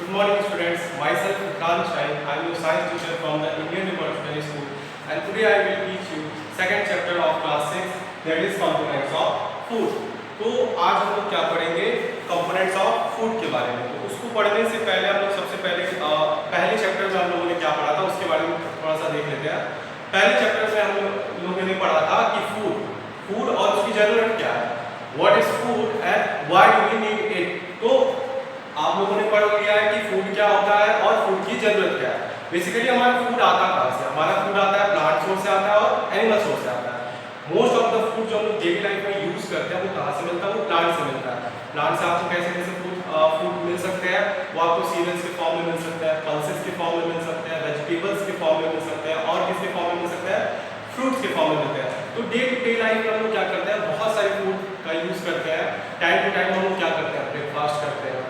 Good morning, students. Myself Ikran Shai. I am your science teacher from the Indian Revolutionary School, and today I will teach you second chapter of class 6, that is components of food. तो आज हम लोग क्या पढ़ेंगे? Components of food के बारे में। तो उसको पढ़ने से पहले हम लोग सबसे पहले पहले चैप्टर में हम लोगों ने क्या पढ़ा था उसके बारे में थोड़ा सा देख लेते हैं। पहले चैप्टर में हम लोगों ने पढ़ा था कि फूड और उसकी जरूरत क्या है, what is food and why do we need it. तो आप लोगों ने पढ़ लिया है कि फूड क्या होता है और फूड की जरूरत क्या है। बेसिकली हमारा फूड आता कहाँ से? हमारा फूड आता है प्लांट सोर्स से आता है और एनिमल सोर्स से आता है। मोस्ट ऑफ द फूड जो हम लोग डेली लाइफ में यूज करते हैं वो कहाँ से मिलता है? वो प्लांट से मिलता है। प्लांट से आपको कैसे कैसे फूड मिल सकते हैं? वो आपको सीरियल्स के फॉर्म में मिल सकते हैं, पल्सेस के फॉर्म में मिल सकते हैं, वेजिटेबल्स के फॉर्म में मिल सकते हैं और किसके फॉर्म में मिल सकते हैं? फ्रूट्स के फॉर्म में मिलते हैं। तो डे टू डे लाइफ में हम लोग क्या करते हैं? बहुत सारे फूड का यूज करते हैं। टाइम टू टाइम हम लोग क्या करते हैं? ब्रेकफास्ट करते हैं,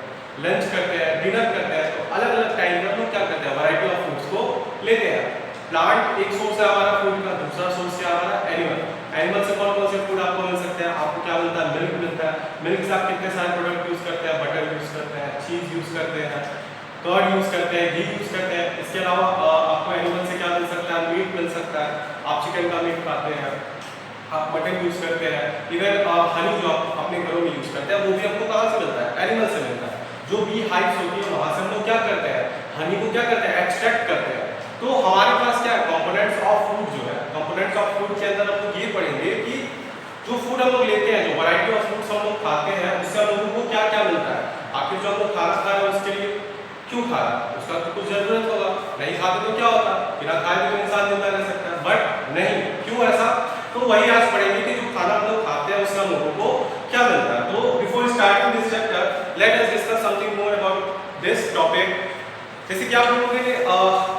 लंच करते हैं, डिनर करते हैं। तो अलग अलग टाइम में हम लोग क्या करते हैं? वैरायटी ऑफ फूड्स को लेते हैं। प्लांट एक सोर्स है हमारा फूड का, दूसरा सोर्स है हमारा एनिमल से कौन कौन से फूड आपको मिल सकते हैं? आपको क्या मिलता है? मिल्क मिलता है। मिल्क से आप कितने सारे प्रोडक्ट यूज करते हैं? बटर यूज करते हैं, चीज यूज करते हैं, कर्ड यूज करते हैं, घी यूज करते हैं। इसके अलावा आपको एनिमल से क्या मिल सकता है? मीट मिल सकता है। आप चिकन का मीट खाते हैं, आप मटन यूज करते हैं, इवन हनी जो आप अपने घरों में यूज करते हैं वो भी आपको कहाँ से मिलता है? एनिमल से मिलता है। जो बी हाइव्स होती है वहां से हम लोग क्या करते हैं? हनी को क्या करते हैं? एक्सट्रैक्ट करते हैं। तो हमारे पास क्या है? कंपोनेंट्स ऑफ फूड जो है, कंपोनेंट्स ऑफ फूड के अंदर हम लोग ये पढ़ेंगे कि जो फूड हम लोग लेते हैं, जो वैरायटी ऑफ फूड्स हम लोग खाते हैं, उससे हम लोगों को क्या क्या मिलता है। आखिर जो हम लोग खाना खा रहे हैं उसके लिए क्यों खा रहे हैं? उसका तो कुछ जरूरत होगा। नहीं खाते तो क्या होता? बिना खाए भी तो इंसान जिंदा रह सकता है, बट नहीं। क्यों ऐसा? तो वही आज पढ़ेंगे कि जो खाना हम लोग खाते हैं उससे हम लोगों को क्या मिलता है। तो before starting this chapter let us discuss something more about this topic. जैसे कि आप लोगों ने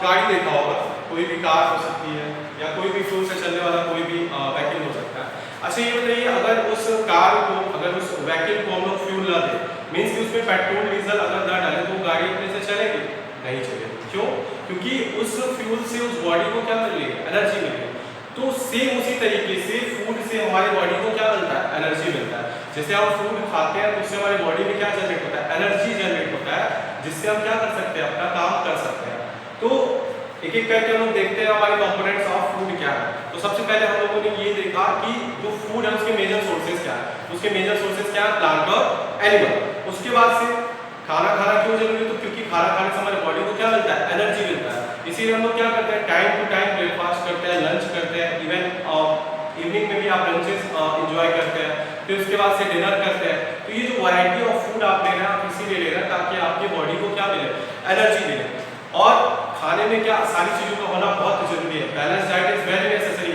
गाड़ी देखा होगा, कोई भी कार हो सकती है या कोई भी फ्यूल से चलने वाला कोई भी व्हीकल हो सकता है। अच्छा ये बताइए, अगर उस कार को, अगर उस व्हीकल को हम लोग फ्यूल ना दे, मीन्स कि उसमें पेट्रोल डीजल अगर ना डाले तो गाड़ी अपने से चलेगी? नहीं चलेगी। क्यों? क्योंकि उस फ्यूल से उस बॉडी को क्या मिल रही है? एनर्जी मिल रही है। तो सेम उसी तरीके से फूड से हमारी बॉडी को क्या मिलता है? एनर्जी मिलता है। जैसे हम फूड खाते हैं तो उससे हमारी बॉडी में क्या जनरेट होता है? एनर्जी जनरेट होता है, जिससे हम क्या कर सकते हैं? अपना काम कर सकते हैं। तो एक एक करके हम लोग देखते हैं हमारे कंपोनेंट्स ऑफ फूड क्या है। तो सबसे पहले हम लोगों ने ये देखा कि जो फूड है उसके मेजर सोर्सेज क्या है। उसके मेजर सोर्सेज क्या है? प्लांट और एनिमल। उसके बाद से खाना खाना क्यों जरूरी है? तो क्योंकि खाना खाने से हमारे बॉडी को क्या मिलता है? एनर्जी मिलता है। इसीलिए हम लोग क्या करते हैं? टाइम टू टाइम ब्रेकफास्ट करते हैं, लंच करते हैं, इवन इवनिंग में भी आप लंचेस एंजॉय करते हैं, फिर उसके बाद से डिनर करते हैं। तो ये जो वैरायटी ऑफ फूड आप ले रहे हैं, आप इसीलिए ले रहे हैं ताकि आपकी बॉडी को क्या मिले? एनर्जी मिले। और खाने में क्या सारी चीजों का होना बहुत जरूरी है। Balance diet is very necessary.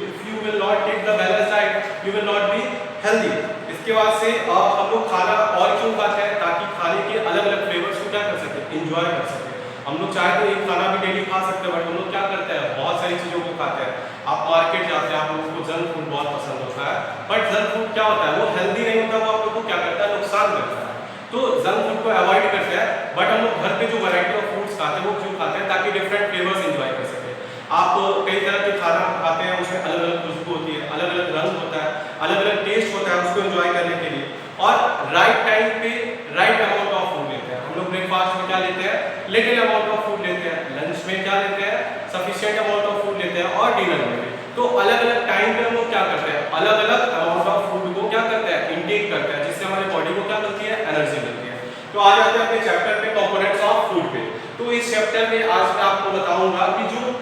If you will not take the balance diet you will not be healthy. इसके बाद से हम लोग खाना और क्यों खाते हैं? ताकि खाने के अलग अलग फ्लेवर्स को क्या कर सके? एंजॉय कर सके। हम लोग चाहे तो एक खाना भी डेली खा सकते हैं, बट हम लोग क्या करते हैं? बहुत सारी चीजों को खाते हैं। आप मार्केट जाते हैं, आप लोगों को जंक फूड बहुत पसंद होता है, बट जंक फूड क्या होता है? वो हेल्दी नहीं होता, वो आप लोगों को क्या करता है? नुकसान करता है। तो जंक फूड को अवॉइड करते हैं, बट हम लोग घर पे जो वैरायटी ऑफ फूड्स खाते हैं वो क्यों खाते हैं? ताकि डिफरेंट फ्लेवर्स एंजॉय कर सके। आप कई तरह के खाना खाते हैं, उसमें अलग अलग खुशबू होती है, अलग अलग रंग होता है, अलग अलग टेस्ट होता है उसको एंजॉय करने के लिए। और राइट टाइम पे राइट अमाउंट ऑफ फूड लेते हैं। हम लोग ब्रेकफास्ट में क्या लेते हैं? लिटिल अमाउंट ऑफ फूड लेते हैं, लंच में क्या लेते हैं? सफिशिएंट अमाउंट ऑफ फूड लेते हैं, और डिनर में भी। तो अलग अलग टाइम पे हम लोग क्या करते हैं? अलग अलग अमाउंट ऑफ फूड को क्या करते हैं? इंटेक करते हैं, जिससे हमारी बॉडी को क्या मिलती है? एनर्जी मिलती है। तो आज आते हैं अपने चैप्टर पे, कंपोनेंट्स ऑफ फूड पे। तो इस चैप्टर में आज मैं आपको बताऊंगा कि जो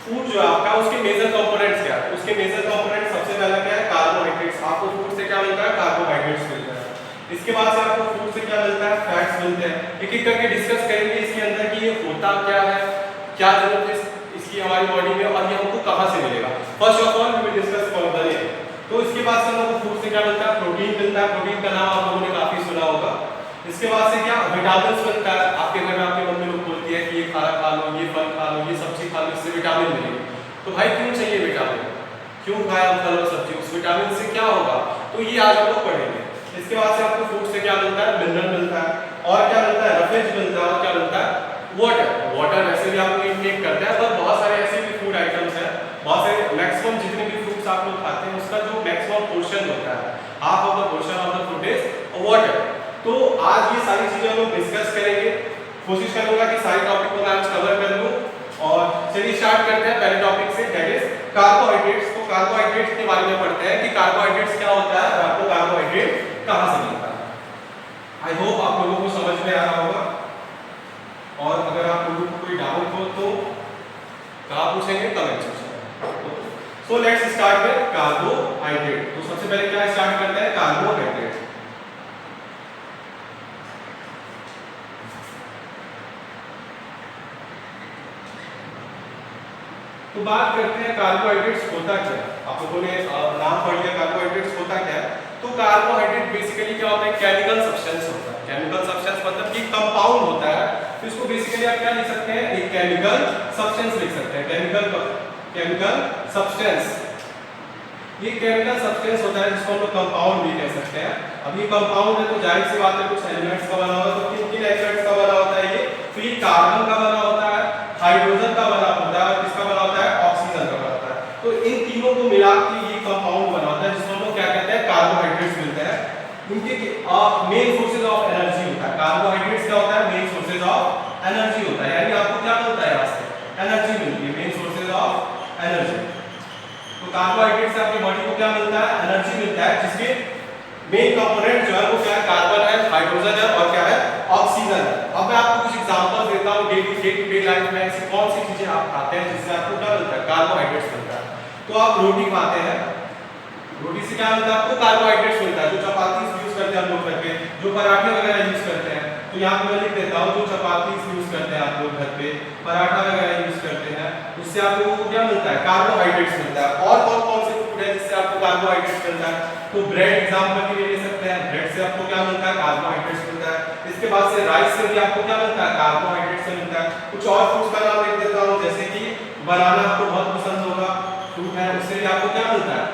फूड जो आपका उसके मेजर कंपोनेंट्स क्या है। उसके मेजर कंपोनेंट सबसे पहला क्या है? कार्बोहाइड्रेट्स। आपको फूड से क्या मिलता है? कार्बोहाइड्रेट्स मिलता है। इसके बाद से आपको फूड से क्या मिलता है? फैट्स मिलते हैं। एक एक करके डिस्कस करेंगे इसके अंदर कि ये होता क्या है, क्या जरूरत है इसकी हमारी बॉडी में, और ये हमको कहां से मिलेगा। First of all we will discuss further ये। तो इसके बाद से हम लोग को फूड से क्या मिलता है? प्रोटीन मिलता है। प्रोटीन का नाम आप लोगों ने काफी सुना होगा। इसके बाद से क्या? विटामिन मिलता है। आपके घर में आपकी मम्मी लोग बोलती है कि ये खाना खा लो, ये फल खा लो, ये सब्जी खा लो, इससे विटामिन मिलेगी। तो भाई क्यों चाहिए विटामिन? क्यों खाए हम फल और सब्जी? उस विटामिन से क्या होगा? तो ये आज हम लोग पढ़ेंगे। इसके बाद से आपको फूड से क्या मिलता है? मिनरल मिलता है, और क्या मिलता है? रफेज मिलता है, और क्या मिलता है? वाटर। वाटर वैसे भी आप लोग इंटेक करते हैं, पर बहुत सारे ऐसे भी फूड आइटम्स हैं, बहुत सारे मैक्सिमम जितने भी फ्रूट्स आप लोग खाते हैं उसका जो मैक्सिमम पोर्शन होता है, half of the portion of the food is water. तो आज ये सारी चीजें हम लोग डिस्कस करेंगे, कोशिश करूंगा कि सारी टॉपिक को मैं आज कवर कर लूं। और चलिए स्टार्ट करते हैं पहले टॉपिक से, दैट इज कार्बोहाइड्रेट्स। तो कार्बोहाइड्रेट्स के बारे में पढ़ते हैं कि कार्बोहाइड्रेट्स क्या होता है और आपको कार्बोहाइड्रेट कहां से मिलता है। आई होप आप लोगों को समझ में आ रहा होगा, और अगर आप लोगों को कोई डाउट हो तो कहाँ पूछेंगे, कमेंट सेक्शन में। So let's start with carbohydrate. तो सबसे पहले क्या स्टार्ट करते हैं, कार्बोहाइड्रेट। तो बात करते हैं कार्बोहाइड्रेट्स होता क्या है। आप लोगों ने नाम पढ़ लिया कार्बोहाइड्रेट्स होता क्या है। तो कार्बोहाइड्रेट बेसिकली क्या होता है, केमिकल सब्सटेंस होता है। केमिकल सब्सटेंस मतलब कि कंपाउंड होता है, तो इसको बेसिकली आप क्या लिख सकते हैं, एक केमिकल सब्सटेंस लिख सकते हैं। केमिकल सब्सटेंस, ये केमिकल सब्सटेंस होता है जिसको हम लोग कंपाउंड भी कह सकते हैं। अब ये कंपाउंड है तो जाहिर सी बात है कुछ एलिमेंट्स का बना होगा। तो किन किन एलिमेंट्स का बना होता है ये, तो ये कार्बन का बना होता है, हाइड्रोजन का बना होता है, और किसका बना होता है, ऑक्सीजन का बना होता है। तो इन तीनों को मिला के ये कंपाउंड बना होता है जिसको हम लोग क्या कहते हैं, कार्बोहाइड्रेट्स मिलते हैं। इनके मेन सोर्सेज ऑफ एनर्जी होता है। कार्बोहाइड्रेट्स क्या होता है, मेन सोर्सेज ऑफ एनर्जी होता है, यानी आपको क्या मिलता है, यहाँ से एनर्जी मिलती है, मेन सोर्सेज ऑफ एनर्जी। तो कार्बोहाइड्रेट से आपकी बॉडी को क्या मिलता है, एनर्जी मिलता है, जिसके मेन कंपोनेंट जो है वो क्या है, कार्बन है, हाइड्रोजन है और क्या है, ऑक्सीजन है। अब मैं आपको कुछ एग्जांपल्स देता हूं डे टू डे लाइफ में ऐसी कौन सी चीजें आप खाते हैं जिससे आपको क्या मिलता है, कार्बोहाइड्रेट्स मिलता है। तो आप रोटी खाते हैं, रोटी से क्या मिलता है आपको, कार्बोहाइड्रेट्स मिलता है। जो चपाती यूज करते हैं हम लोग घर पे, जो पराठे वगैरह यूज करते हैं, तो यहाँ पे मैं लिख देता हूँ, जो चपाती यूज करते हैं आप लोग घर पे, पराठा वगैरह यूज करते हैं, उससे आप लोगों को क्या मिलता है, कार्बोहाइड्रेट्स मिलता है। और कौन कौन से फूड है जिससे आपको कार्बोहाइड्रेट्स मिलता है, तो ब्रेड एग्जांपल के लिए ले सकते हैं, ब्रेड से आपको क्या मिलता है, कार्बोहाइड्रेट्स मिलता है। इसके बाद से राइस से भी आपको क्या मिलता है, कार्बोहाइड्रेट्स से मिलता है। कुछ और फ्रूट्स का नाम लिख देता हूँ, जैसे कि बनाना आपको बहुत पसंद होगा, फ्रूट है, उससे भी आपको क्या मिलता है,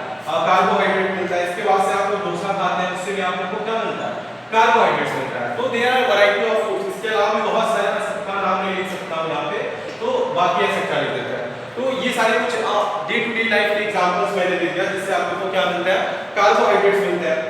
कार्बोहाइड्रेट मिलता है। इसके बाद से आप लोग डोसा खाते हैं, उससे भी आपको क्या मिलता है, कार्बोहाइड्रेट्स मिलता है। तो there are variety of foods. इसके अलावा भी बहुत सारे, मैं सबका नाम नहीं लिख सकता हूँ यहाँ पे, तो बाकी ऐसे क्या लिख देते हैं। तो ये सारे कुछ डे टू डे लाइफ के एग्जांपल्स मैंने दे दिया जिससे आप लोगों को क्या मिलता है, कार्बोहाइड्रेट्स मिलते हैं।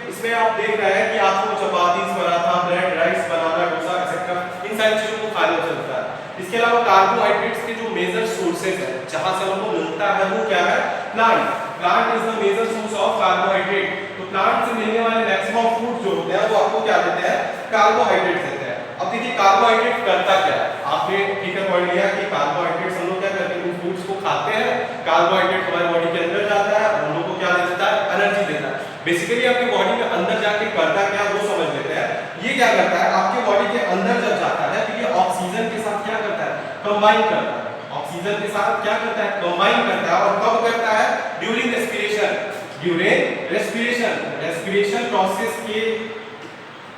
इसमें आप देख रहे हैं कि आपको चपाती, पराठा, ब्रेड, राइस, बनाना, डोसा एक्सेट्रा इन सारी चीजों को खाने से मिलता है। इसके अलावा कार्बोहाइड्रेट्स के जो मेजर सोर्सेज है, जहां से हमको मिलता है, वो क्या है, plant. Plant is the major source of carbohydrate. तो प्लांट से मिलने वाले मैक्सिमम फूड जो होते हैं वो आपको क्या देते हैं, कार्बोहाइड्रेट देते हैं। अब देखिए कार्बोहाइड्रेट करता क्या है, आपने ठीक है पढ़ लिया कि कार्बोहाइड्रेट्स हम लोग क्या करते हैं, उन फूड्स को खाते हैं, कार्बोहाइड्रेट हमारी बॉडी के अंदर जाता है और हम लोग को क्या देता है, एनर्जी देता है। बेसिकली आपकी बॉडी के अंदर जाके करता क्या वो समझ लेते हैं। ये क्या करता है, आपके बॉडी के अंदर जब जाता है तो ये ऑक्सीजन के साथ क्या करता है, कंबाइन करता है। ऑक्सीजन के साथ क्या करता है, कंबाइन करता है। और कब करता है, during respiration. During respiration, respiration process के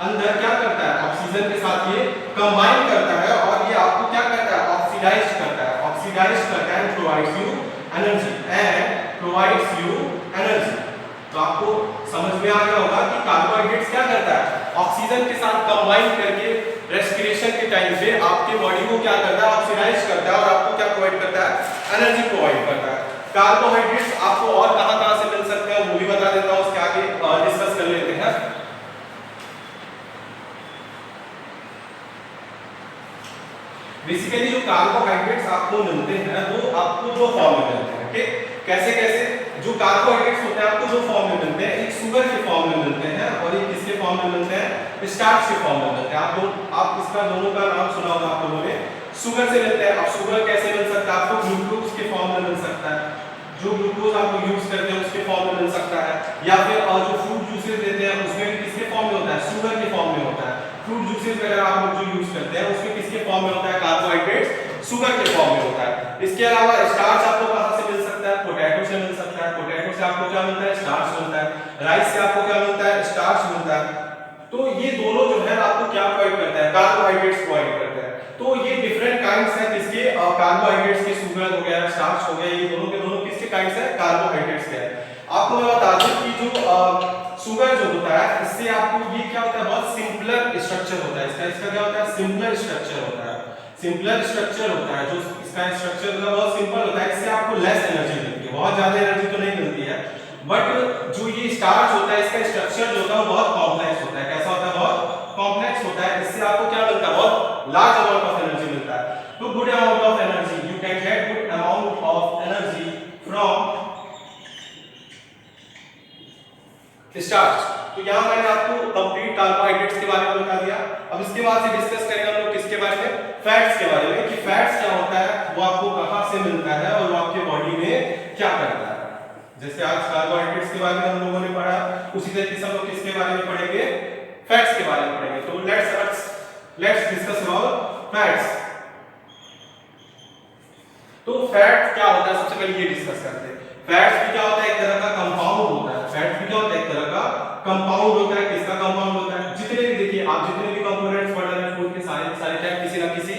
अंदर क्या करता है, ऑक्सीजन के साथ ये कंबाइन करता है और ये आपको क्या करता है, ऑक्सीडाइज करता है। ऑक्सीडाइज करता है, provides you energy, and provides you energy. तो आपको समझ में आ गया होगा कि कार्बोहाइड्रेट्स क्या करता है, ऑक्सीजन के साथ कंबाइन करके रेस्पिरेशन के टाइम पे आपके बॉडी को क्या करता है, ऑक्सीडाइज करता है और आपको क्या प्रोवाइड करता है, एनर्जी प्रोवाइड करता है। कार्बोहाइड्रेट्स आपको और कहां-कहां से मिल सकते हैं वो भी बता देता हूं, उसके आगे डिस्कस कर लेते हैं। बेसिकली जो कार्बोहाइड्रेट्स आपको मिलते हैं वो आपको दो फॉर्म में मिलते हैं। ठीक, कैसे कैसे, जो कार्बोहाइड्रेट्स होते हैं आपको दो फॉर्म में मिलते हैं, एक शुगर के फॉर्म में मिलते हैं और एक किसके फॉर्म में मिलते हैं, स्टार्च के फॉर्म में मिलते हैं। आप इसका दोनों का नाम सुना होगा आप लोगों ने, शुगर से मिलते हैं। अब शुगर कैसे मिल सकता है, आपको ग्लूकोज के फॉर्म में मिल सकता है, जो ग्लूकोज आप लोग यूज करते हैं उसके फॉर्म में मिल सकता है, या फिर जो फ्रूट जूसेस देते हैं उसमें भी किसके फॉर्म में होता है, शुगर के फॉर्म में होता है। फ्रूट जूसेस वगैरह आप लोग जो यूज करते हैं उसमें किसके फॉर्म में होता है, कार्बोहाइड्रेट्स शुगर के फॉर्म में होता है। इसके अलावा स्टार्च आपको कहां से मिल सकता है, पोटैटो से मिल सकता है। पोटैटो से आपको क्या मिलता है, स्टार्च मिलता है। राइस से आपको क्या मिलता है, स्टार्च मिलता है। तो ये दोनों जो है आपको क्या प्रोवाइड करता है, कार्बोहाइड्रेट्स प्रोवाइड करता है। तो ये डिफरेंट काइंड्स हैं किसके, कार्बोहाइड्रेट्स के, शुगर हो गया, स्टार्च हो गया, ये दोनों के दोनों किसके काइंड्स हैं, कार्बोहाइड्रेट्स के हैं। आपको मैं बता दूं कि जो शुगर जो होता है इससे आपको ये क्या होता है, बहुत सिंपलर स्ट्रक्चर होता है इसका क्या होता है, सिंपलर स्ट्रक्चर होता है। सिंपलर स्ट्रक्चर होता है, जो इसका स्ट्रक्चर बहुत सिंपल होता है, इससे आपको लेस एनर्जी मिलती है, बहुत ज्यादा एनर्जी तो नहीं मिलती है। बट जो ये स्टार्च होता है इसका स्ट्रक्चर जो होता है वो बहुत कॉम्प्लेक्स होता है। स्टार्च। तो यहाँ मैंने आपको कंप्लीट कार्बोहाइड्रेट्स के बारे में बता दिया। अब इसके बाद से डिस्कस करेंगे हम लोग किसके बारे में, फैट्स के बारे में, कि फैट्स क्या होता है, वो आपको कहाँ से मिलता है और वो आपके बॉडी में क्या करता है। जैसे आज कार्बोहाइड्रेट्स के बारे में हम लोगों ने पढ़ा, उसी तरीके से हम लोग किसके बारे में पढ़ेंगे, फैट्स के बारे में पढ़ेंगे। तो लेट्स डिस्कस अबाउट फैट्स। तो फैट क्या होता है, सबसे पहले ये डिस्कस करते हैं। फैट्स भी क्या होता है, एक तरह का कंपाउंड होता है। फैट्स भी क्या होता है, एक तरह का कंपाउंड होता है। किसका कंपाउंड होता है, जितने भी देखिए आप जितने भी कंपोनेंट्स पढ़ रहे हैं फूड के, सारे क्या किसी ना किसी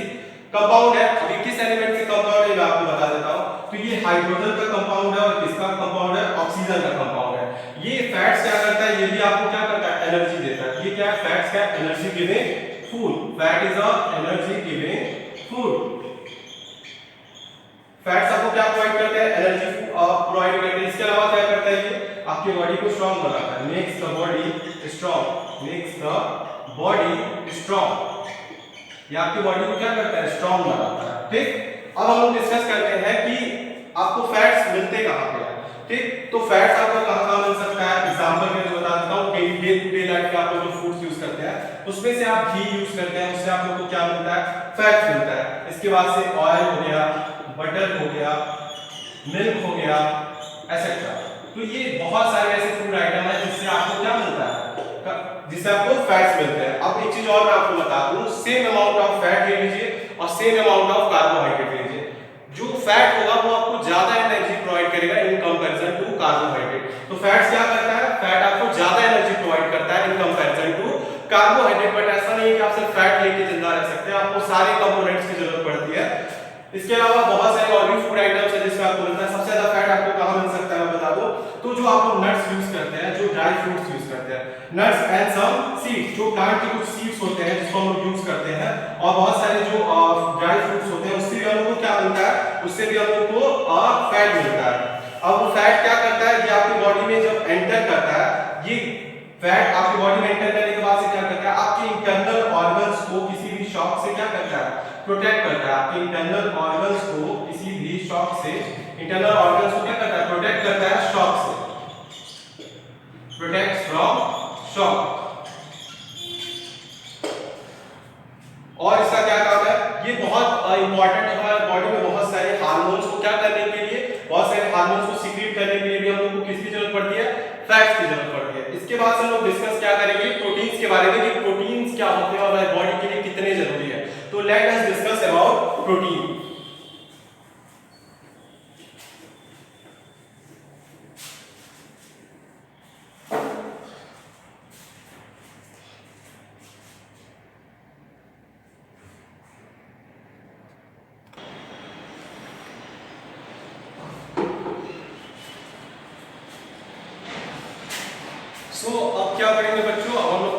कंपाउंड है। अभी किस एलिमेंट के कंपाउंड है मैं आपको बता देता हूं। तो ये हाइड्रोजन का कंपाउंड है और किसका कंपाउंड है, ऑक्सीजन का कंपाउंड है। ये फैट्स क्या करता है, ये भी आपको क्या करता है, एनर्जी देता है। ये क्या है, फैट्स क्या, energy giving food. Fat is a energy giving food. Fats आपको क्या प्रोवाइड करते हैं, एनर्जी प्रोवाइड करते हैं। इसके अलावा क्या करता है, ये आपकी बॉडी को स्ट्रांग बनाता है, makes the body strong, makes the body strong. ये आपकी बॉडी को क्या करता है, स्ट्रांग बनाता है। ठीक, अब हम लोग डिस्कस करते हैं कि आपको फैट्स मिलते कहां पे हैं। ठीक, तो फैट्स आपको कहां मिल सकता है, एग्जांपल में बता देता हूं। डे टू डे लाइफ में आप लोग जो फूड्स यूज करते हैं उसमें से आप घी यूज करते हैं, उससे आप लोग को क्या मिलता है, फैट मिलता है। इसके बाद से ऑयल हो गया, बटर हो गया, मिल्क हो गया, एटसेट्रा। तो ये बहुत सारे ऐसे फूड आइटम है जिससे आपको क्या मिलता है, जिससे आपको फैट्स मिलते हैं। अब एक चीज और मैं आपको बता दूं, सेम अमाउंट ऑफ फैट ले लीजिए और सेम अमाउंट ऑफ कार्बोहाइड्रेट ले लीजिए। जो फैट होगा वो आपको ज्यादा एनर्जी प्रोवाइड करेगा इन कंपैरिजन टू कार्बोहाइड्रेट। तो फैट्स क्या करता है, फैट आपको ज्यादा एनर्जी प्रोवाइड करता है in comparison to carbohydrate. But ऐसा नहीं है कि आप सिर्फ फैट लेके जिंदा रह सकते हैं, आपको सारे कंपोनेंट्स की जरूरत पड़ती है। इसके अलावा बहुत सारे और भी फूड आइटम्स है जिसमें आपको मिलता है। सबसे ज्यादा फैट आपको कहां मिल सकता है मैं बता दूं, तो जो आप लोग नट्स यूज करते हैं, जो ड्राई फ्रूट्स यूज करते हैं, नट्स एंड सम सीड्स, जो प्लांट के कुछ सीड्स होते हैं जिसको हम लोग यूज करते हैं, और बहुत सारे जो ड्राई फ्रूट्स होते हैं उससे भी हम लोग को क्या मिलता है, उससे भी हम लोग को फैट मिलता है। अब वो फैट क्या करता है, ये आपकी बॉडी में जब एंटर करता है, ये फैट आपकी बॉडी में एंटर करने के बाद से क्या करता है, आपके इंटरनल ऑर्गन्स को किसी भी शॉक से क्या करता है, प्रोटेक्ट करता है। आपके इंटरनल ऑर्गन्स को किसी भी शॉक से, इंटरनल ऑर्गन्स को क्या करता है, प्रोटेक्ट करता है शॉक से, प्रोटेक्ट्स फ्रॉम शॉक। और इसका क्या काम है, ये बहुत इंपॉर्टेंट है हमारे बॉडी में। बहुत सारे हार्मोन्स को क्या करने के लिए, बहुत सारे हार्मोन्स को सीक्रेट करने के लिए भी हम लोग को किसकी जरूरत पड़ती है, फैट्स की जरूरत पड़ती है। इसके बाद से हम लोग डिस्कस क्या करेंगे, प्रोटीन्स के बारे में, कि प्रोटीन्स क्या होते हैं और हमारी बॉडी के लिए कितने जरूरी है। तो let us discuss about protein. अब क्या पढ़ेंगे बच्चों, अब हम लोग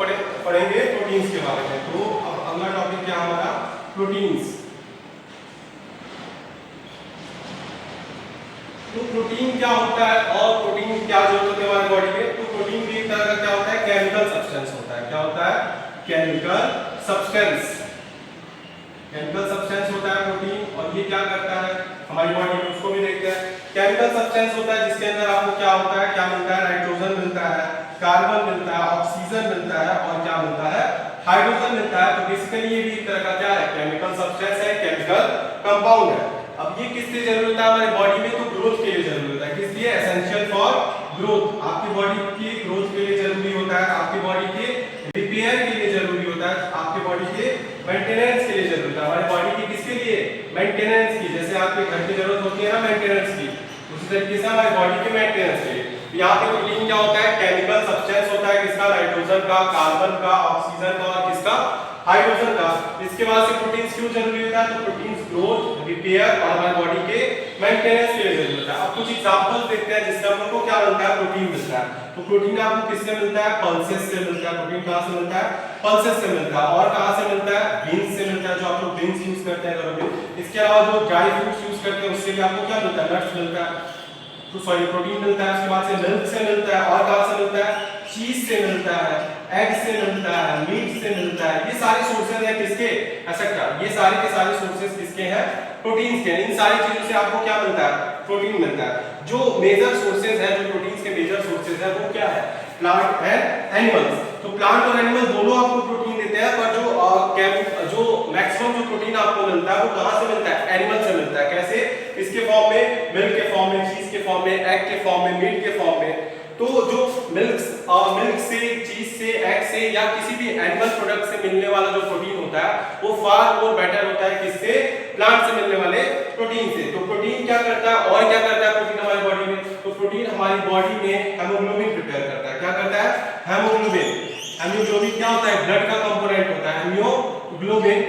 पढ़ेंगे प्रोटीन्स के बारे में। तो अब अगला टॉपिक क्या हमारा, प्रोटीन्स। तो प्रोटीन क्या होता है और प्रोटीन क्या जरूरत है हमारी बॉडी में। तो प्रोटीन भी एक तरह का क्या होता है, केमिकल सब्सटेंस होता है। क्या होता है, केमिकल सब्सटेंस। केमिकल सब्सटेंस होता है प्रोटीन, और ये क्या करता है हमारी बॉडी में, उसको भी देखते हैं। केमिकल सब्सटेंस होता है जिसके अंदर आपको क्या होता है, क्या मिलता है, नाइट्रोजन मिलता है, कार्बन मिलता है, ऑक्सीजन मिलता है, और क्या मिलता है, हाइड्रोजन मिलता है। तो बेसिकली ये भी एक तरह का क्या है, केमिकल सब्सटेंस है, केमिकल कंपाउंड है। अब ये किस लिए जरूरी होता है हमारी बॉडी में, तो ग्रोथ के लिए जरूरी होता है। किस लिए, एसेंशियल फॉर ग्रोथ। आपकी बॉडी की ग्रोथ के लिए जरूरी होता है, आपकी बॉडी के रिपेयर के लिए जरूरी होता है, आपकी बॉडी के मेंटेनेंस के लिए जरूरी होता है। हमारी बॉडी की किसके लिए, मेंटेनेंस की। जैसे आपके घर की जरूरत होती है ना मेंटेनेंस की, उसी तरीके से हमारी बॉडी के मेंटेनेंस के लिए। यहाँ पे प्रोटीन क्या होता है, केमिकल सब्सटेंस होता है, किसका, नाइट्रोजन का, कार्बन का, ऑक्सीजन का, और किसका, हाइड्रोजन का। इसके बाद से प्रोटीन्स क्यों जरूरी होता है, तो प्रोटीन्स ग्रोथ, रिपेयर और हमारी बॉडी के मेंटेनेंस के लिए जरूरी होता है। अब कुछ एग्जांपल्स देखते हैं जिससे हम लोग को क्या मिलता है, प्रोटीन मिलता है। तो प्रोटीन आपको किससे मिलता है, पल्सेस से मिलता है। प्रोटीन कहां से मिलता है, पल्सेस से मिलता है। और कहां से मिलता है, बीन्स से मिलता है, जो आप लोग बीन्स यूज करते हैं घरों में। इसके अलावा जो ड्राई फ्रूट्स यूज करते हैं उससे भी आपको क्या मिलता है, नट्स मिलता है, तो सॉरी प्रोटीन मिलता है। उसके बाद से मिल्क से मिलता है, और कहां से मिलता है, चीज से मिलता है, एग से मिलता है, मीट से मिलता है। ये सारे सोर्सेज हैं किसके, एटसेट्रा। ये सारे के सारे सोर्सेज किसके हैं, प्रोटीन्स के। इन सारी चीजों से आपको क्या मिलता है, प्रोटीन मिलता है। जो मेजर सोर्सेज है, जो प्रोटीन्स के मेजर सोर्सेज है वो क्या है, प्लांट एंड एनिमल्स। तो प्लांट और एनिमल दोनों आपको प्रोटीन देते हैं, पर जो मैक्सिमम जो प्रोटीन आपको मिलता है वो कहां से मिलता है? एनिमल से मिलता है। कैसे? इसके फॉर्म में, मिल्क के फॉर्म में, चीज के फॉर्म में, एग के फॉर्म में, मीट के फॉर्म में। तो जो मिल्क से, चीज से, एग से या किसी भी एनिमल प्रोडक्ट से मिलने वाला जो प्रोटीन होता है वो फार मोर बेटर होता है किससे? प्लांट से मिलने वाले प्रोटीन से। तो प्रोटीन क्या करता है और क्या करता है प्रोटीन हमारी बॉडी में? तो प्रोटीन हमारी बॉडी में हेमोग्लोबिन प्रिपेयर करता है। क्या करता है? हेमोग्लोबिन। हेमोग्लोबिन क्या होता है? ब्लड का कंपोनेंट होता है हेमोग्लोबिन।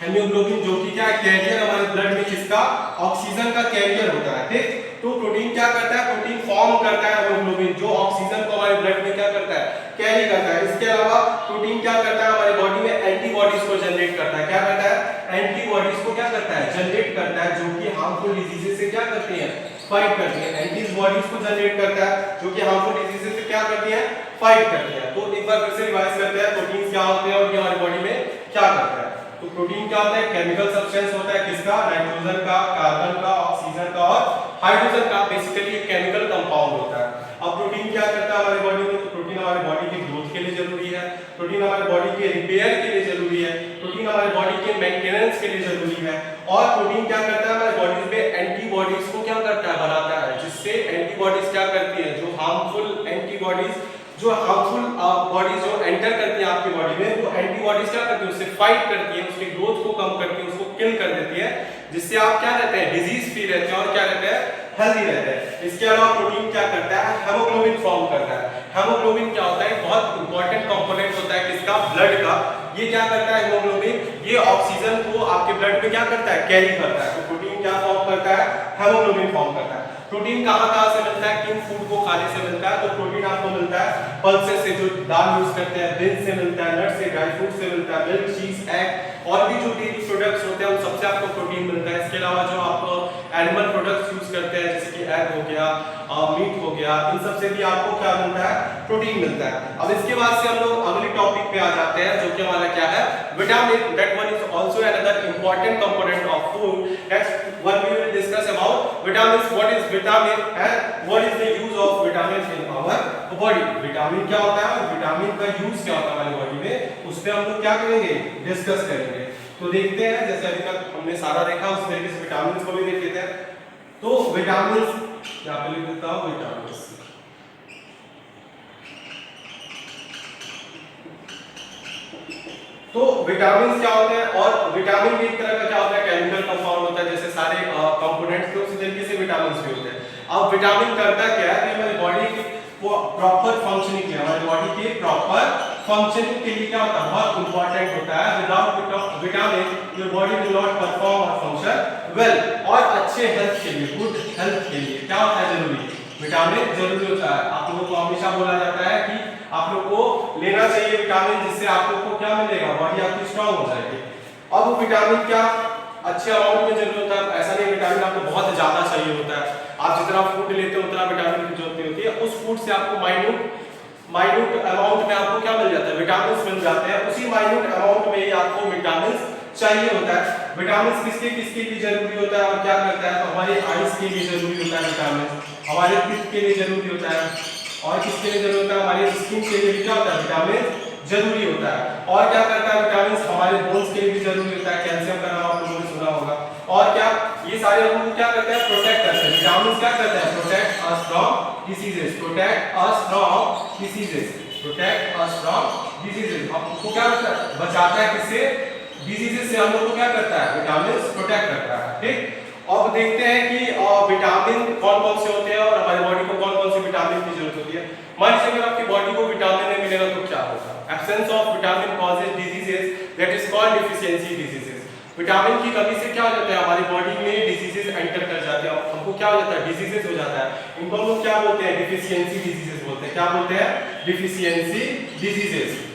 हेमोग्लोबिन जो कि क्या है? कैरियर हमारे ब्लड में किसका? ऑक्सीजन का कैरियर होता है। ठीक, तो प्रोटीन क्या करता है? प्रोटीन फॉर्म करता है हेमोग्लोबिन, जो ऑक्सीजन को हमारे ब्लड में क्या करता है? कैरी करता है। इसके अलावा प्रोटीन क्या करता है? हमारी बॉडी में एंटीबॉडीज को जनरेट करता है। क्या करता है? एंटीबॉडीज को क्या करता है? जनरेट करता है, जो कि हार्मफुल डिजीजेस से क्या करती हैं? फाइट करती हैं। एंटीबॉडीज को जनरेट करता है जो कि हार्मफुल डिजीजेस से क्या करती हैं? फाइट करती हैं। तो एक बार फिर से रिवाइज करते हैं प्रोटीन क्या होते हैं और ये हमारी बॉडी में क्या करता है। तो प्रोटीन क्या होता है? केमिकल सब्सटेंस होता है किसका? नाइट्रोजन का, कार्बन का, ऑक्सीजन का और हाइड्रोजन का। बेसिकली एक केमिकल कंपाउंड होता है। अब प्रोटीन क्या करता है हमारी बॉडी में? तो प्रोटीन हमारी बॉडी की ग्रोथ के लिए जरूरी है, प्रोटीन हमारी बॉडी के रिपेयर के लिए जरूरी है, प्रोटीन हमारी बॉडी के मेंटेनेंस के लिए जरूरी है। और प्रोटीन क्या करता है? हमारी बॉडी में एंटीबॉडीज को क्या करता है? बनाता है, जिससे एंटीबॉडीज क्या करती है? जो हार्मफुल एंटीबॉडीज, जो हार्मफुल बॉडीज जो एंटर करती है आपकी बॉडी में, वो एंटीबॉडीज क्या करती है? उससे फाइट करती है, उसके ग्रोथ को कम करती है, उसको किल कर देती है, जिससे आप क्या रहते हैं? डिजीज फ्री रहते हैं और क्या रहते हैं? हेल्दी रहते हैं। इसके अलावा प्रोटीन क्या करता है? हेमोग्लोबिन फॉर्म करता है। हेमोग्लोबिन क्या होता है? बहुत इंपॉर्टेंट कंपोनेंट होता है किसका? ब्लड का। ये क्या करता है? हेमोग्लोबिन ये ऑक्सीजन को आपके ब्लड में क्या करता है? कैरी करता है। तो प्रोटीन क्या फॉर्म करता है? हेमोग्लोबिन फॉर्म करता है। प्रोटीन कहां से मिलता है? किन फूड को खाने से मिलता है? तो प्रोटीन आपको मिलता है पल्सेस से, जो दाल यूज करते हैं, बीन्स से मिलता है, नट्स से, ड्राई फ्रूट से मिलता है, मिल्क, चीज, एग और भी जो डेयरी प्रोडक्ट्स होते हैं उन सबसे आपको प्रोटीन मिलता है। इसके अलावा जो आप एनिमल प्रोडक्ट्स यूज करते हैं जैसे कि एग हो गया, मीट हो गया, इन सब से भी आपको क्या मिलता है? प्रोटीन मिलता है। अब इसके बाद से हम लोग अगले टॉपिक पे आ जाते हैं, जो कि हमारा क्या है? Vitamin. That one is also another important component of food. Next one we will discuss about vitamins, what is vitamin and what is the use of vitamin in our body. Vitamin क्या होता है और vitamin का use क्या होता है हमारी body में, उस पे हम लोग क्या करेंगे? डिस्कस करेंगे। तो देखते हैं, जैसे अभी तक हमने सारा देखा उस तरीके से विटामिन को भी देख लेते हैं। तो विटामिन यहाँ पे लिख देता हूं विटामिन। तो विटामिन क्या होते हैं? और विटामिन भी एक तरह का क्या होता है? केमिकल कंपाउंड होता है, जैसे सारे कंपोनेंट्स थे उसी तरीके से विटामिन भी होते हैं। अब विटामिन करता क्या है? कि हमारी बॉडी की वो प्रॉपर फंक्शनिंग के, हमारी बॉडी के प्रॉपर फंक्शनिंग के लिए क्या होता है? बहुत इंपॉर्टेंट होता है। Without vitamin your body will not perform और फंक्शन वेल। और अच्छे हेल्थ के लिए, गुड हेल्थ के लिए क्या होता है? जरूरी विटामिन जरूरी होता है। आप लोगों को हमेशा बोला जाता है कि आप लोग को लेना चाहिए विटामिन, जिससे आप लोग को क्या मिलेगा? बॉडी आपकी स्ट्रांग हो जाएगी। अब विटामिन क्या अच्छे अमाउंट में जरूरत होता है, ऐसा नहीं विटामिन आपको बहुत ज्यादा चाहिए होता है। आप जितना फूड लेते हो उतना विटामिन की जरूरत होती है। उस फूड से आपको माइन्यूट अमाउंट में आपको क्या मिल जाता है? विटामिन मिल जाते हैं। उसी माइन्यूट अमाउंट में ही आपको विटामिन चाहिए होता है। विटामिन किसके किसके लिए जरूरी होता है और क्या करता है? तो हमारे आईज के लिए जरूरी होता है विटामिन, हमारे टीथ के लिए जरूरी होता है, और किसके लिए जरूरी होता है? हमारे स्किन के लिए भी क्या होता है? विटामिन जरूरी होता है। और क्या करता है विटामिन? हमारे बोन्स के लिए भी जरूरी होता है। कैल्शियम का नाम आप लोगों ने सुना होगा। और क्या ये सारे हमको क्या करते हैं? प्रोटेक्ट करते हैं। विटामिन क्या करते हैं? Protect us from diseases, protect us from diseases, protect us from diseases. हमको क्या करता है? बचाता है किससे? डिसीजेस से। हम लोग को क्या करता है? विटामिन प्रोटेक्ट करता है। ठीक, अब देखते हैं कि विटामिन कौन कौन से होते हैं और हमारी बॉडी को कौन कौन से विटामिन की जरूरत होती है। मान लीजिए अगर आपकी बॉडी को विटामिन नहीं मिलेगा तो क्या होगा? Absence of vitamin causes diseases, that is called deficiency diseases. Vitamin की कमी से क्या हो जाता है? हमारी बॉडी में डिजीजेस एंटर कर जाते हैं, हमको क्या हो जाता है? डिजीजेस हो जाता है। इनको हम लोग क्या बोलते हैं? डिफिशियंसी डिजीजेस बोलते हैं। क्या बोलते हैं? Deficiency diseases.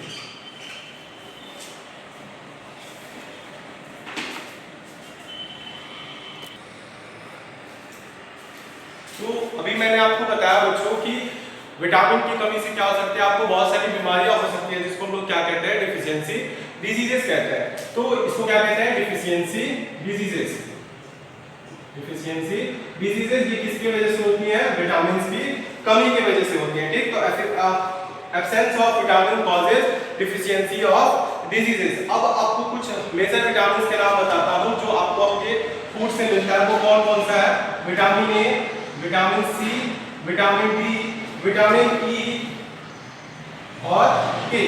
तो अभी मैंने आपको बताया बच्चों कि विटामिन की कमी से क्या हो सकती है? आपको बहुत सारी बीमारियां हो सकती है, जिसको हम लोग क्या कहते हैं? डिफिशियंसी डिजीजेस कहते हैं। तो इसको क्या कहते हैं? Deficiency diseases. डिफिशियंसी डिजीजेस ये किसकी वजह से होती है? विटामिन की कमी की वजह से होती है, ठीक। तो absence of vitamin causes deficiency of diseases. अब आपको कुछ मेजर विटामिन के नाम बताता हूँ जो आपको आपके फूड से मिलता है। वो कौन कौन सा है? Vitamin A, vitamin C, vitamin D, vitamin E और के।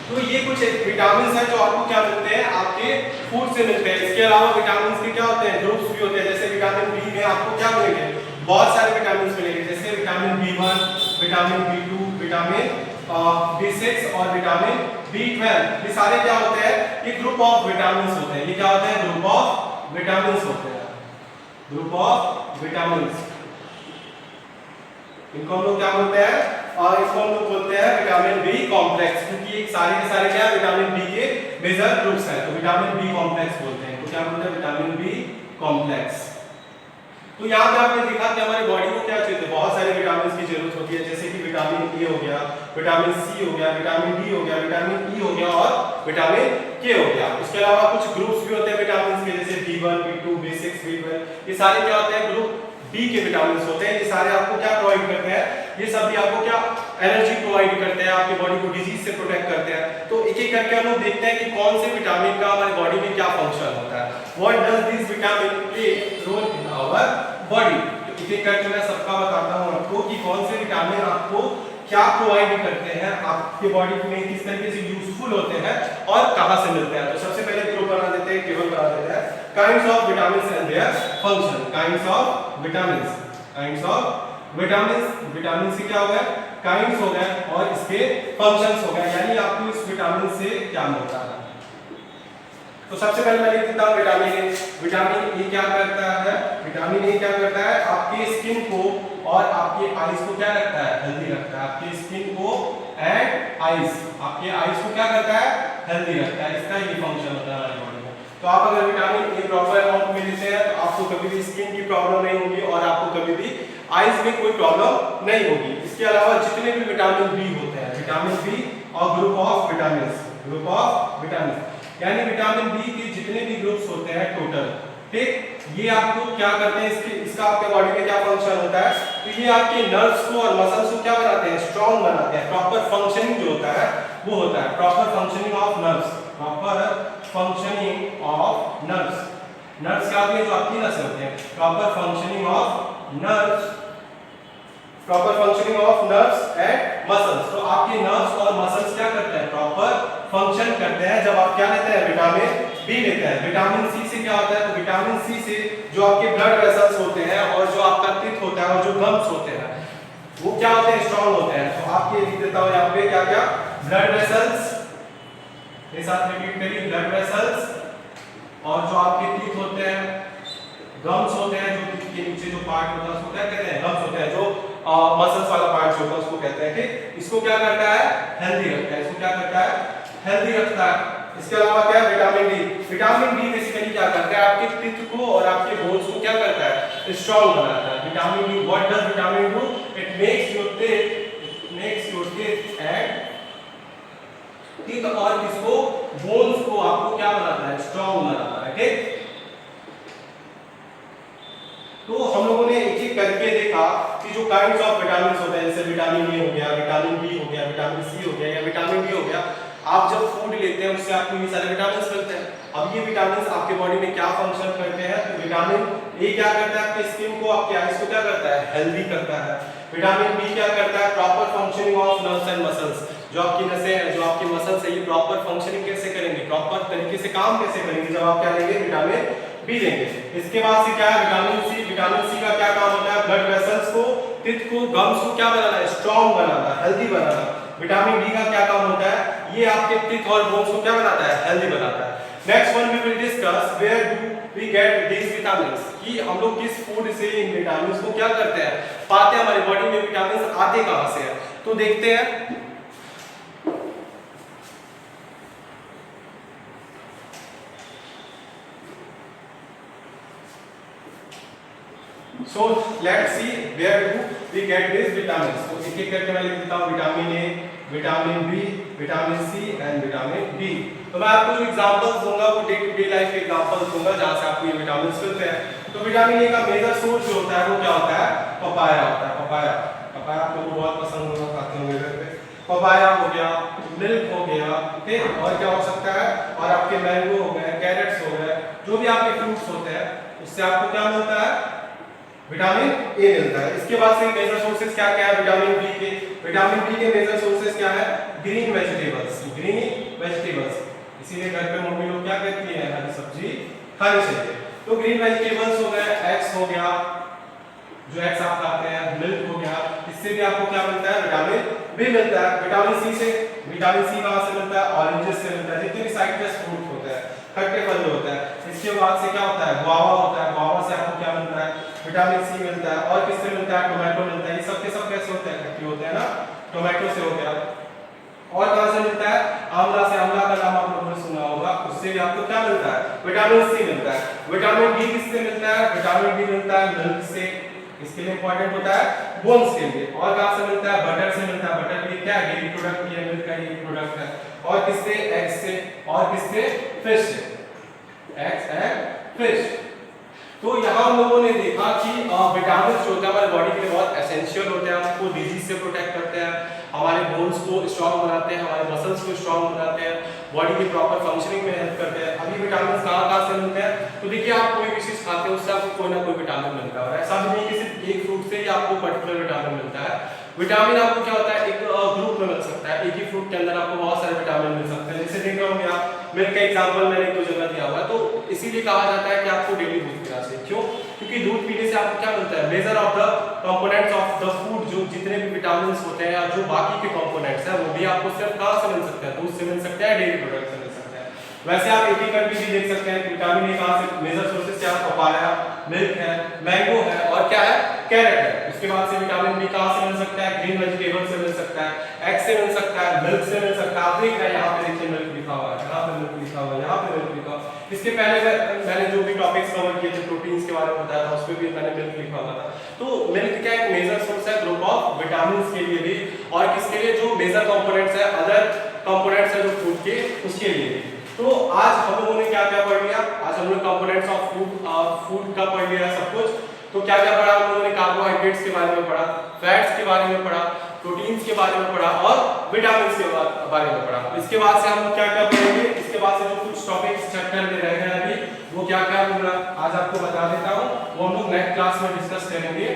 तो ये कुछ विटामिन है जो आपको क्या मिलते हैं? आपके फूड से मिलते हैं। इसके अलावा विटामिन के क्या होते हैं? ग्रुप्स भी होते हैं। जैसे विटामिन बी में आपको क्या मिलेंगे? बहुत सारे विटामिन मिलेंगे, जैसे vitamin B1, vitamin B2, vitamin B6 और विटामिन B12। ये सारे क्या होते हैं? ये ग्रुप ऑफ विटामिन होते हैं। ये क्या होते हैं? ग्रुप ऑफ विटामिन होते हैं, ग्रुप ऑफ विटामिन। इनको हम लोग क्या बोलते हैं? और इसको हम लोग बोलते हैं विटामिन बी कॉम्प्लेक्स, क्योंकि ये सारे के सारे क्या है? विटामिन बी के मेजर ग्रुप्स हैं, तो विटामिन बी कॉम्प्लेक्स बोलते हैं। तो क्या बोलते हैं? Vitamin B complex. तो यहाँ पे आपने देखा कि हमारी बॉडी को क्या चाहिए? बहुत सारे विटामिन की जरूरत होती है, जैसे कि विटामिन ए हो गया, विटामिन सी हो गया, विटामिन डी हो गया, विटामिन ई हो गया और विटामिन के हो गया। उसके अलावा कुछ ग्रुप्स भी होते हैं विटामिन के, जैसे B1, B2, B6, B12। ये सारे क्या होते हैं? ग्रुप बी के विटामिन होते हैं। ये सारे आपको क्या प्रोवाइड करते हैं? ये सभी आपको क्या एनर्जी प्रोवाइड करते हैं, आपके बॉडी को डिजीज से प्रोटेक्ट करते हैं। तो एक एक करके हम लोग देखते हैं कि कौन से विटामिन का हमारी बॉडी में क्या फंक्शन होता है। What does this vitamin play role in our body? तो एक एक करके मैं सबका बताता हूं आपको कि कौन से विटामिन आपको क्या प्रोवाइड करते हैं, आपके बॉडी में किस तरीके से यूजफुल होते हैं और कहां से मिलते हैं। तो सबसे पहले ग्रुप बना देते हैं, टेबल बना देते हैं, kinds of vitamins and their function. Kinds of vitamins, kinds of vitamins, vitamin से क्या हो गया? काइंड्स हो गए और इसके फंक्शंस हो गए, यानी आपको इस विटामिन से क्या मिलता है। तो सबसे पहले मैं लिख देता हूं विटामिन ए। विटामिन ए क्या करता है? विटामिन ए क्या करता है? आपके स्किन को और आपके आईज को क्या रखता है? हेल्दी रखता है। आपके स्किन को एंड आईज, आपके आईज को क्या करता है? हेल्दी रखता है। इसका ये फंक्शन होता है हमारी बॉडी में। तो आप अगर विटामिन ए प्रॉपर अमाउंट में लेते हैं तो आपको कभी भी स्किन की प्रॉब्लम नहीं होगी और आपको कभी भी आईज में कोई प्रॉब्लम नहीं होगी। इसके अलावा जितने भी विटामिन बी होते हैं, विटामिन बी और group of vitamin, group of vitamin, यानी विटामिन बी के जितने भी ग्रुप्स होते हैं टोटल, ठीक, ये आपको क्या करते हैं? इसका आपके बॉडी में क्या फंक्शन होता है? तो ये आपके नर्व्स को और मसल्स को क्या बनाते हैं? स्ट्रांग बनाते हैं। प्रॉपर फंक्शनिंग जो होता है वो होता है proper functioning of nerves, proper functioning of nerves. Nerves क्या होती है? जो आपकी नसें होती हैं। Proper functioning of nerves, proper functioning of nerves and muscles. तो आपके नर्व्स और मसल्स क्या करते हैं? प्रॉपर फंक्शन करते हैं जब आप क्या लेते हैं? विटामिन बी लेते हैं। विटामिन सी से क्या होता है? तो विटामिन सी से जो आपके ब्लड वेसल्स होते हैं और जो आपका पित्त होता है और जो गम्स होते हैं वो क्या होते हैं? स्ट्रांग होते हैं। तो आपके लिख देता हूं यहाँ पे क्या क्या? ब्लड वेसल्स, ये साथ रिपीट करिए, ब्लड वेसल्स, और जो आपके पित्त होते हैं, गम्स होते हैं, जो पित्त के नीचे जो पार्ट होता है उसको क्या कहते हैं? गम्स होते हैं। जो मसल्स वाला पार्ट जो होता है उसको कहते हैं, ठीक। इसको क्या करता है? हेल्दी रखता है। इसको क्या करता है? हेल्दी रखता है। इसके अलावा क्या है? Vitamin D. Vitamin D basically क्या करता है? आपके पित्त को और आपके बोन्स को क्या करता है? स्ट्रांग बनाता है। Vitamin D, what does vitamin do? It makes your teeth and teeth और इसको बोन्स को आपको क्या बनाता है? स्ट्रांग बनाता है, ठीक। तो हम लोगों ने एक एक करके देखा कि जो काइंड्स ऑफ विटामिन होते हैं, जैसे विटामिन ए हो गया, विटामिन बी हो गया, विटामिन सी हो गया या विटामिन डी हो गया, आप जब फूड लेते हैं उससे आपको ये सारे विटामिन मिलते हैं। अब ये विटामिन आपके बॉडी में क्या फंक्शन करते हैं? तो विटामिन ए क्या करता है? आपके स्किन को, आपके आईज को क्या करता है? हेल्दी करता है। विटामिन बी क्या करता है? Proper functioning of nerves and muscles. जो आपकी नसें हैं, जो आपकी मसल्स है, ये प्रॉपर फंक्शनिंग कैसे करेंगे? प्रॉपर तरीके से काम कैसे करेंगे जब आप क्या लेंगे? विटामिन बी लेंगे। इसके बाद से क्या है? Vitamin C. विटामिन सी का क्या काम होता है? ब्लड वेसल्स को, पित्त को, गम्स को क्या बनाना है? स्ट्रांग बनाना, हेल्दी बनाना। विटामिन डी का क्या काम होता है? ये आपके पित्त और बोन्स को क्या बनाता है? हेल्दी बनाता है। Next one we will discuss where do we get these vitamins, कि हम लोग किस फूड से इन विटामिन्स को क्या करते हैं? पाते हैं। हमारी बॉडी में विटामिन्स आते कहां से हैं? तो देखते हैं। So let's see where do we get these vitamins. तो एक एक एक करके मैं लिख देता हूँ, vitamin A, vitamin B, vitamin C and vitamin D. तो मैं आपको जो एग्जांपल्स दूंगा वो डे टू डे लाइफ के एग्जांपल्स दूंगा जहाँ से आपको ये विटामिन मिलते हैं। तो विटामिन ए का मेजर सोर्स जो होता है वो क्या होता है, पपाया होता है। पपाया, पपाया आपको बहुत पसंद होगा, खाते होंगे घर पे। पपाया हो गया, मिल्क हो गया, ठीक, और क्या हो सकता है, और आपके मैंगो हो गए, कैरेट्स हो गए, जो भी आपके फ्रूट्स होते हैं उससे आपको क्या मिलता है, विटामिन ए मिलता है। इसके बाद से मेजर सोर्सेज क्या क्या है विटामिन बी के? विटामिन बी के मेजर सोर्सेज क्या है? Green vegetables, green vegetables. इसीलिए घर पे मम्मी लोग क्या कहती है, हरी सब्जी खानी चाहिए। तो ग्रीन वेजिटेबल्स हो गए, एग्स हो गया, जो एग्स आप खाते हैं, मिल्क हो गया, इससे भी आपको क्या मिलता है, विटामिन बी मिलता है। विटामिन सी से, विटामिन सी कहां से मिलता है, ऑरेंजेस से मिलता है, जितने भी साइट्रस फ्रूट होते हैं, खट्टे फल होते हैं। इसके बाद से क्या होता है, गुआवा होता है, गुआवा से आपको क्या मिलता है, विटामिन सी मिलता है। और किससे मिलता है, टोमेटो मिलता है। ये सब के सब कैसे होते हैं, खट्टे होते हैं ना, टोमेटो से हो गया। और कहां से मिलता है, आंवला से, आंवला का नाम आप लोगों ने सुना होगा, उससे भी आपको क्या मिलता है, विटामिन सी मिलता है। विटामिन डी किससे मिलता है, विटामिन डी मिलता है मिल्क से, इसके लिए इंपॉर्टेंट होता है बोन्स के लिए। और कहां से मिलता है, बटर से मिलता है, बटर भी क्या है, डेयरी प्रोडक्ट ही है, मिल्क का ही प्रोडक्ट है। और किससे, एग से, और किससे, फिश से, एग्स एंड फिश। तो यहाँ हम लोगों ने देखा कि विटामिन जो होते हैं हमारे बॉडी के लिए बहुत एसेंशियल होते हैं, हमको डिजीज से प्रोटेक्ट करते हैं, हमारे बोन्स को स्ट्रांग बनाते हैं, हमारे मसल्स को स्ट्रांग बनाते हैं, बॉडी की प्रॉपर फंक्शनिंग में हेल्प करते हैं। अभी विटामिन कहाँ से मिलते हैं, तो देखिए आप कोई भी चीज खाते हैं उससे आपको कोई ना कोई विटामिन मिलता है। ऐसा भी नहीं कि सिर्फ एक फ्रूट से ही आपको पर्टिकुलर विटामिन मिलता है। विटामिन आपको क्या होता है, एक ग्रुप में मिल सकता है, एक ही फ्रूट के अंदर आपको बहुत सारे विटामिन मिल सकते हैं। जैसे देख रहे होंगे आप, मिल्क का एग्जांपल मैंने एक दो जगह दिया हुआ है। तो इसीलिए कहा जाता है कि आपको डेली दूध पीना चाहिए। क्यों? क्योंकि दूध पीने से आपको क्या मिलता है, measure of the components of the food, जो जितने भी विटामिन होते हैं या जो बाकी के कंपोनेंट्स हैं वो भी आपको सिर्फ कहां से मिल सकते हैं, दूध से मिल सकते हैं, डेयरी प्रोडक्ट से मिल सकते हैं। वैसे आप एक ही करके भी देख सकते हैं विटामिन ए कहां से, मेजर सोर्सेज क्या, पपाया, मिल्क है, मैंगो है, और क्या है, कैरेट है। उसके बाद से विटामिन बी कहां से मिल सकता है, ग्रीन वेजिटेबल से मिल सकता है, एग से मिल सकता है, मिल्क से मिल सकता है। आप देख रहे हैं यहाँ पे देखिए मिल्क लिखा हुआ है, यहाँ पे मिल्क लिखा हुआ है, यहाँ पे मिल्क लिखा हुआ है। इसके पहले मैंने जो भी टॉपिक्स कवर किए थे, प्रोटीन्स के बारे में बताया था, उसमें भी मैंने मिल्क लिखा हुआ था। तो मिल्क क्या एक मेजर सोर्स है ग्रुप ऑफ विटामिन के लिए भी, और किसके लिए, जो मेजर कंपोनेंट्स है, अदर कंपोनेंट्स है जो फूड के, उसके लिए भी। तो आज हम लोगों ने क्या क्या पढ़ लिया, आज हम लोग कंपोनेंट्स ऑफ फूड का पढ़ लिया सब कुछ। तो क्या क्या पढ़ा हम लोगों ने, कार्बोहाइड्रेट्स के बारे में पढ़ा, फैट्स के बारे में पढ़ा, प्रोटीन्स के बारे में पढ़ा, और विटामिन के बारे में पढ़ा। इसके बाद से हम क्या क्या पढ़ेंगे, इसके बाद से जो कुछ टॉपिक्स चैप्टर में रह गए अभी, वो क्या क्या मैं आज आपको बता देता हूँ, वो हम लोग नेक्स्ट क्लास में डिस्कस करेंगे।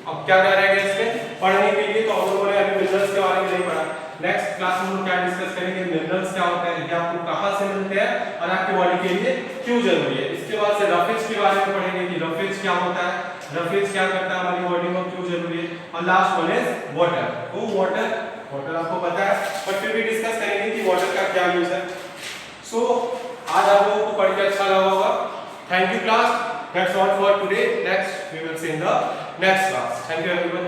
अब क्या क्या रह गया इसमें पढ़ने के लिए, तो हम लोगों ने अभी मिनरल्स के बारे में नहीं पढ़ा। नेक्स्ट क्लास में हम लोग क्या डिस्कस करेंगे, मिनरल्स क्या होता है, ये आपको कहां से मिलते हैं, और आपकी बॉडी के लिए क्यों जरूरी है। इसके बाद से रफेज के बारे में पढ़ेंगे कि रफेज क्या होता है, रफेज क्या करता है हमारी बॉडी में, क्यों जरूरी है। और लास्ट वन इज वाटर। तो वाटर आपको पता है, बट फिर भी डिस्कस करेंगे कि वाटर का क्या यूज है। सो आज आप लोगों को पढ़ के अच्छा लगा होगा। Thank you class, that's all for today. Next we will see in the next class. Thank you everyone.